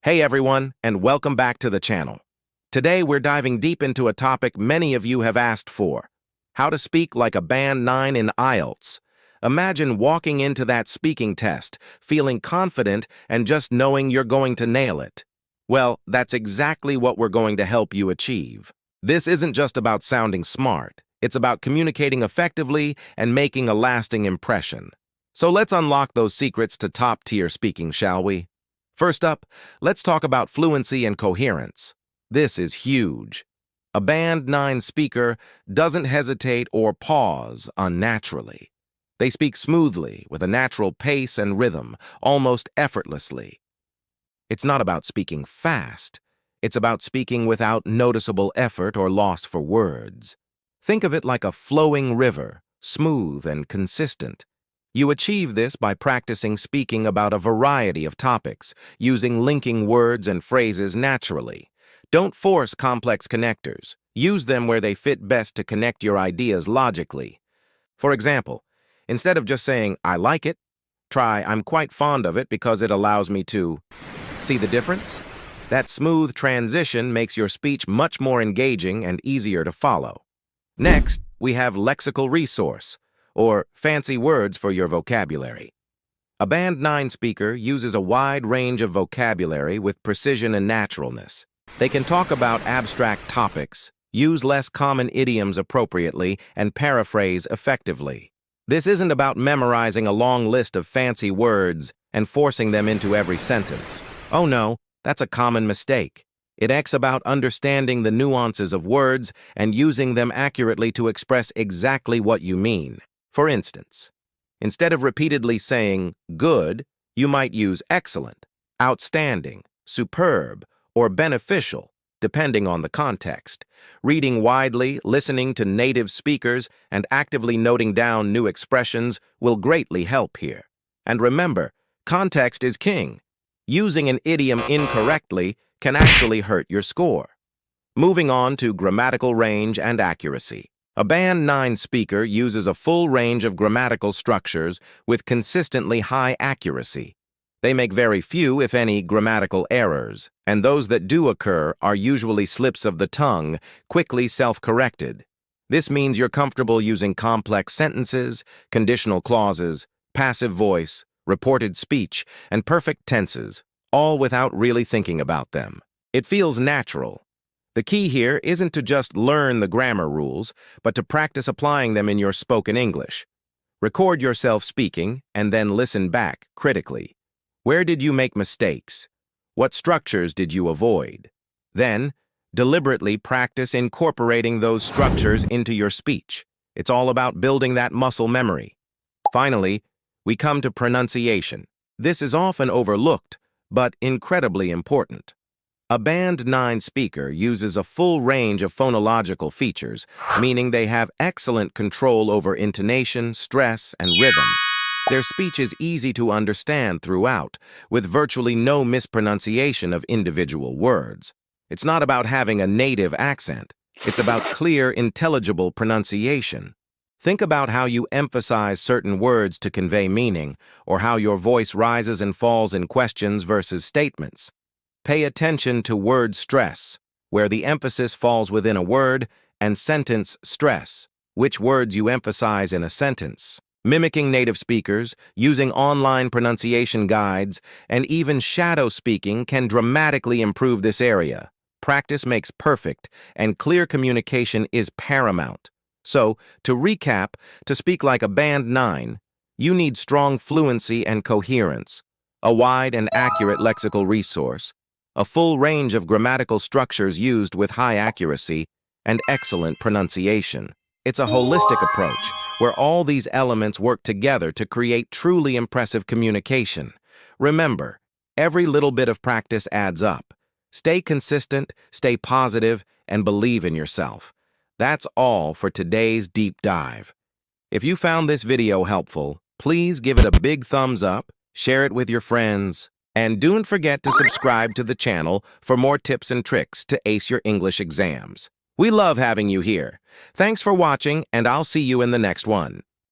Hey everyone, and welcome back to the channel. Today we're diving deep into a topic many of you have asked for: how to speak like a Band 9 in IELTS. Imagine walking into that speaking test, feeling confident and just knowing you're going to nail it. Well, that's exactly what we're going to help you achieve. This isn't just about sounding smart. It's about communicating effectively and making a lasting impression. So let's unlock those secrets to top-tier speaking, shall we? First up, let's talk about fluency and coherence. This is huge. A Band 9 speaker doesn't hesitate or pause unnaturally. They speak smoothly, with a natural pace and rhythm, almost effortlessly. It's not about speaking fast. It's about speaking without noticeable effort or loss for words. Think of it like a flowing river, smooth and consistent. You achieve this by practicing speaking about a variety of topics, using linking words and phrases naturally. Don't force complex connectors. Use them where they fit best to connect your ideas logically. For example, instead of just saying, "I like it," try, "I'm quite fond of it because it allows me to." See the difference? That smooth transition makes your speech much more engaging and easier to follow. Next, we have lexical resource, or fancy words for your vocabulary. A Band 9 speaker uses a wide range of vocabulary with precision and naturalness. They can talk about abstract topics, use less common idioms appropriately, and paraphrase effectively. This isn't about memorizing a long list of fancy words and forcing them into every sentence. Oh no, that's a common mistake. It's about understanding the nuances of words and using them accurately to express exactly what you mean. For instance, instead of repeatedly saying good, you might use excellent, outstanding, superb, or beneficial, depending on the context. Reading widely, listening to native speakers, and actively noting down new expressions will greatly help here. And remember, context is king. Using an idiom incorrectly can actually hurt your score. Moving on to grammatical range and accuracy. A Band 9 speaker uses a full range of grammatical structures with consistently high accuracy. They make very few, if any, grammatical errors, and those that do occur are usually slips of the tongue, quickly self-corrected. This means you're comfortable using complex sentences, conditional clauses, passive voice, reported speech, and perfect tenses, all without really thinking about them. It feels natural. The key here isn't to just learn the grammar rules, but to practice applying them in your spoken English. Record yourself speaking and then listen back critically. Where did you make mistakes? What structures did you avoid? Then, deliberately practice incorporating those structures into your speech. It's all about building that muscle memory. Finally, we come to pronunciation. This is often overlooked, but incredibly important. A Band 9 speaker uses a full range of phonological features, meaning they have excellent control over intonation, stress, and rhythm. Their speech is easy to understand throughout, with virtually no mispronunciation of individual words. It's not about having a native accent. It's about clear, intelligible pronunciation. Think about how you emphasize certain words to convey meaning, or how your voice rises and falls in questions versus statements. Pay attention to word stress, where the emphasis falls within a word, and sentence stress, which words you emphasize in a sentence. Mimicking native speakers, using online pronunciation guides, and even shadow speaking can dramatically improve this area. Practice makes perfect, and clear communication is paramount. So, to recap, to speak like a Band 9, you need strong fluency and coherence, a wide and accurate lexical resource, a full range of grammatical structures used with high accuracy, and excellent pronunciation. It's a holistic approach, where all these elements work together to create truly impressive communication. Remember, every little bit of practice adds up. Stay consistent, stay positive, and believe in yourself. That's all for today's deep dive. If you found this video helpful, please give it a big thumbs up, share it with your friends, and don't forget to subscribe to the channel for more tips and tricks to ace your English exams. We love having you here. Thanks for watching, and I'll see you in the next one.